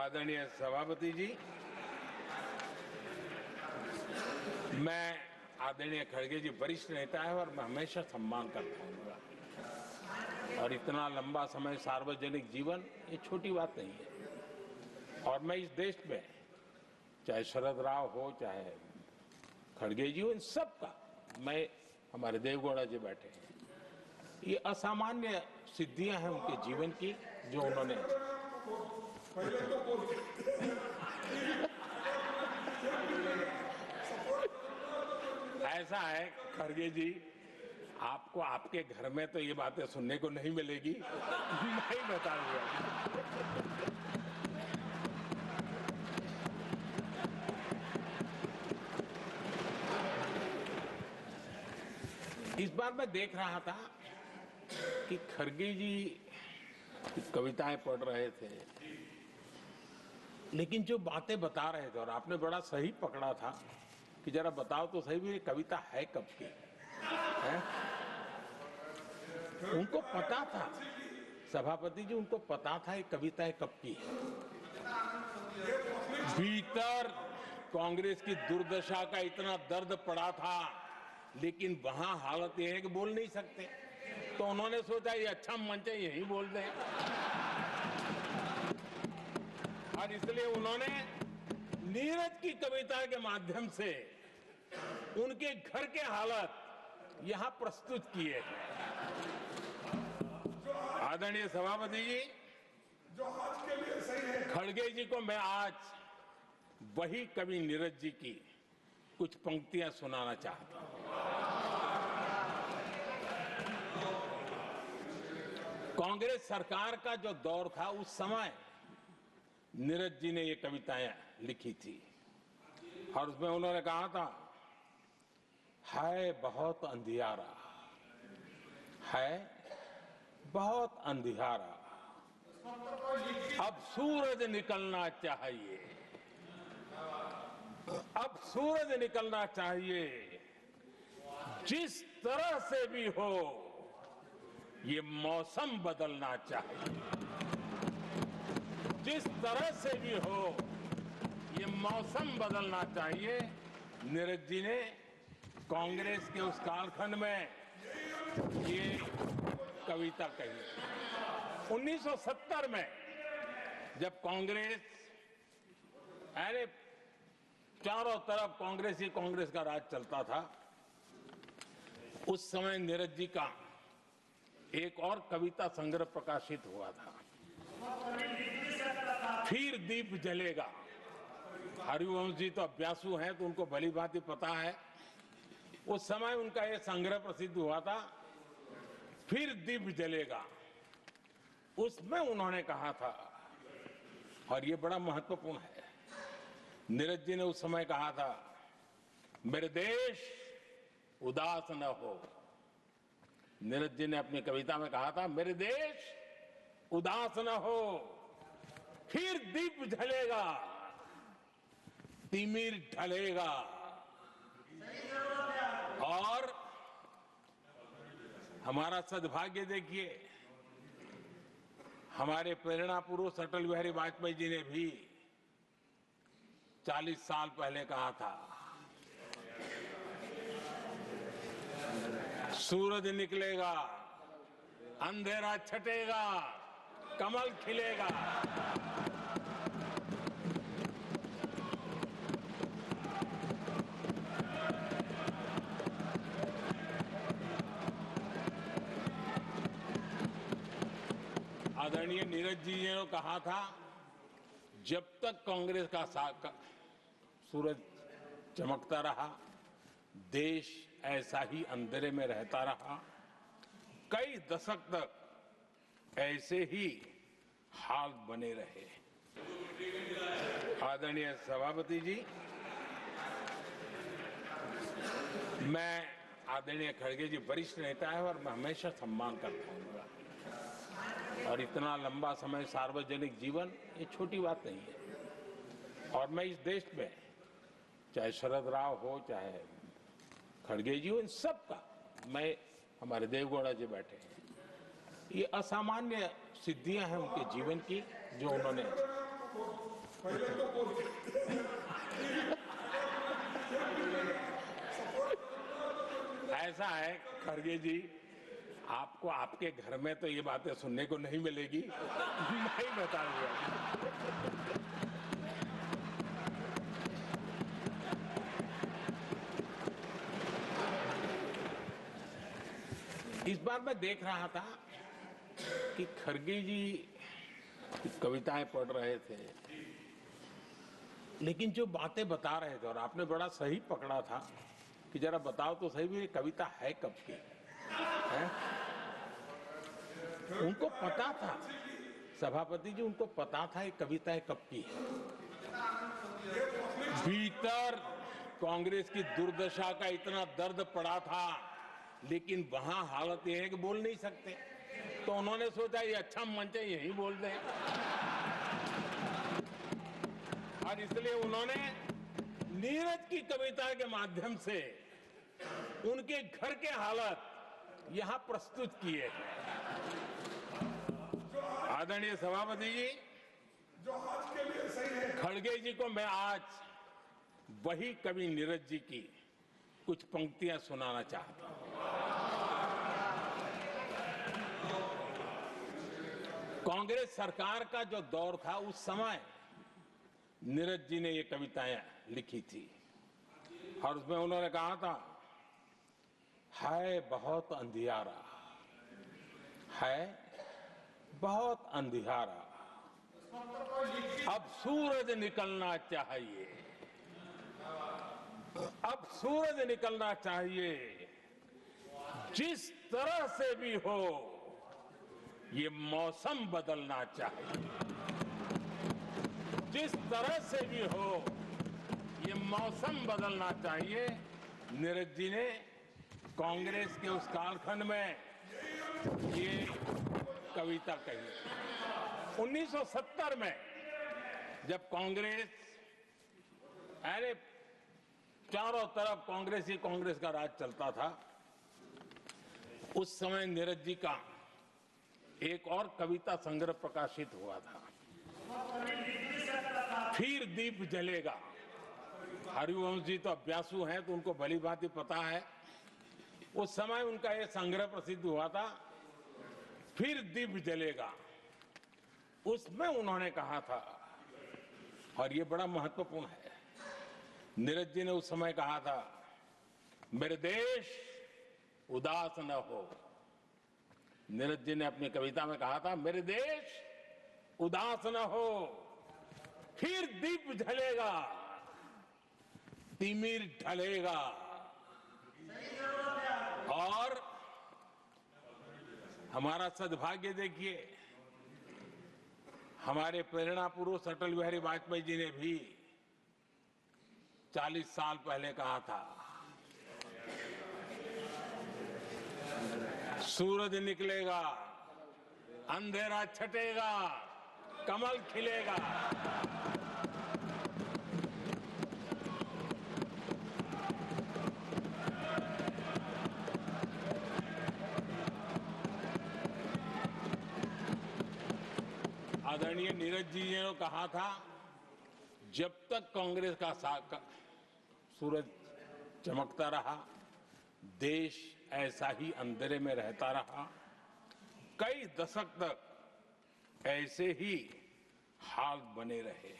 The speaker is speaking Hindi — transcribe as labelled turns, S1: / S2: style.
S1: आदरणीय सभापति जी, मैं आदरणीय खड़गे जी वरिष्ठ नेता है और मैं हमेशा सम्मान करता हूँ और इतना लंबा समय सार्वजनिक जीवन ये छोटी बात नहीं है। और मैं इस देश में चाहे शरद राव हो चाहे खड़गे जी हो, इन सब का मैं, हमारे देवगौड़ा जी बैठे हैं, ये असामान्य सिद्धियां हैं उनके जीवन की जो उन्होंने ऐसा है खड़गे जी, आपको आपके घर में तो ये बातें सुनने को नहीं मिलेगी, नहीं बताऊंगा। इस बार मैं देख रहा था कि खड़गे जी कविताएं पढ़ रहे थे, लेकिन जो बातें बता रहे थे, और आपने बड़ा सही पकड़ा था कि जरा बताओ तो सही भी ये कविता है कब की है? उनको पता था, सभापति जी, उनको पता था ये कविता कब की है। भीतर कांग्रेस की दुर्दशा का इतना दर्द पड़ा था, लेकिन वहां हालत यह है कि बोल नहीं सकते, तो उन्होंने सोचा ये अच्छा मंच है, यही बोल दें, और इसलिए उन्होंने नीरज की कविता के माध्यम से उनके घर के हालात यहां प्रस्तुत किए हैं। आदरणीय सभापति जी,
S2: जो आज के लिए सही है,
S1: खड़गे जी को मैं आज वही कवि नीरज जी की कुछ पंक्तियां सुनाना चाहता हूं। कांग्रेस सरकार का जो दौर था उस समय नीरज जी ने ये कविताएं लिखी थी और उसमें उन्होंने कहा था, है बहुत अंधियारा, है बहुत अंधियारा, अब सूरज निकलना चाहिए, अब सूरज निकलना चाहिए, जिस तरह से भी हो ये मौसम बदलना चाहिए, जिस तरह से भी हो ये मौसम बदलना चाहिए। नीरज जी ने कांग्रेस के उस कालखंड में ये कविता कही। 1970 में जब कांग्रेस, अरे चारों तरफ कांग्रेस ही कांग्रेस का राज चलता था, उस समय नीरज जी का एक और कविता संग्रह प्रकाशित हुआ था, फिर दीप जलेगा। हरिवंश जी तो अभ्यासु हैं तो उनको भली भांति पता है, उस समय उनका यह संग्रह प्रसिद्ध हुआ था, फिर दीप जलेगा। उसमें उन्होंने कहा था, और ये बड़ा महत्वपूर्ण है, नीरज जी ने उस समय कहा था, मेरे देश उदास न हो। नीरज जी ने अपनी कविता में कहा था, मेरे देश उदास न हो, फिर दीप जलेगा, तिमिर ढलेगा, और हमारा सद्भाग्य देखिए, हमारे प्रेरणा पुरुष अटल बिहारी वाजपेयी जी ने भी 40 साल पहले कहा था, सूरज निकलेगा, अंधेरा छटेगा, कमल खिलेगा। आदरणीय नीरज जी ने कहा था, जब तक कांग्रेस का सूरज चमकता रहा, देश ऐसा ही अंधेरे में रहता रहा, कई दशक तक ऐसे ही हाल बने रहे। आदरणीय सभापति जी, मैं आदरणीय खड़गे जी वरिष्ठ नेता है और मैं हमेशा सम्मान करता हूँ और इतना लंबा समय सार्वजनिक जीवन ये छोटी बात नहीं है। और मैं इस देश में चाहे शरद राव हो चाहे खड़गे जी हो, इन सब का मैं, हमारे देवगौड़ा जी बैठे हैं, ये असामान्य सिद्धियां हैं उनके जीवन की जो उन्होंने
S2: पहले तो बोल
S1: ऐसा है खड़गे जी, आपको आपके घर में तो ये बातें सुनने को नहीं मिलेगी। मैं ही बताऊंगा। इस बार मैं देख रहा था कि खड़गे जी कविताएं पढ़ रहे थे, लेकिन जो बातें बता रहे थे, और आपने बड़ा सही पकड़ा था कि जरा बताओ तो सही भी ये कविता है कब की है? उनको पता था, सभापति जी, उनको पता था ये कविता कब की है। भीतर कांग्रेस की दुर्दशा का इतना दर्द पड़ा था, लेकिन वहां हालत यह है कि बोल नहीं सकते, तो उन्होंने सोचा ये अच्छा मंच है, यही बोल दें। और इसलिए उन्होंने नीरज की कविता के माध्यम से उनके घर के हालात यहां प्रस्तुत किए हैं। आदरणीय सभापति जी,
S2: जो आज के लिए सही है।
S1: खड़गे जी को मैं आज वही कवि नीरज जी की कुछ पंक्तियां सुनाना चाहता हूं। कांग्रेस सरकार का जो दौर था, उस समय नीरज जी ने ये कविताएं लिखी थी, और उसमें उन्होंने कहा था, है बहुत अंधियारा, है बहुत अंधियारा, अब सूरज निकलना चाहिए, अब सूरज निकलना चाहिए, जिस तरह से भी हो ये मौसम बदलना चाहिए, जिस तरह से भी हो ये मौसम बदलना चाहिए। नीरज जी ने कांग्रेस के उस कालखंड में ये कविता कही। 1970 में जब कांग्रेस, अरे चारों तरफ कांग्रेस ही कांग्रेस का राज चलता था, उस समय नीरज जी का एक और कविता संग्रह प्रकाशित हुआ था, फिर दीप जलेगा। हरिवंश जी तो अभ्यासु हैं, तो उनको भली भांति पता है। उस समय उनका यह संग्रह प्रसिद्ध हुआ था, फिर दीप जलेगा। उसमें उन्होंने कहा था, और ये बड़ा महत्वपूर्ण है, नीरज जी ने उस समय कहा था, मेरे देश उदास न हो। नीरज जी ने अपनी कविता में कहा था, मेरे देश उदास न हो, फिर दीप जलेगा, तिमिर ढलेगा, और हमारा सद्भाग्य देखिए, हमारे प्रेरणा पुरुष अटल बिहारी वाजपेयी जी ने भी 40 साल पहले कहा था, सूरज निकलेगा, अंधेरा छटेगा, कमल खिलेगा। आदरणीय नीरज जी ने कहा था, जब तक कांग्रेस का सूरज चमकता रहा, देश ऐसा ही अंधेरे में रहता रहा। कई दशक तक ऐसे ही हाल बने रहे।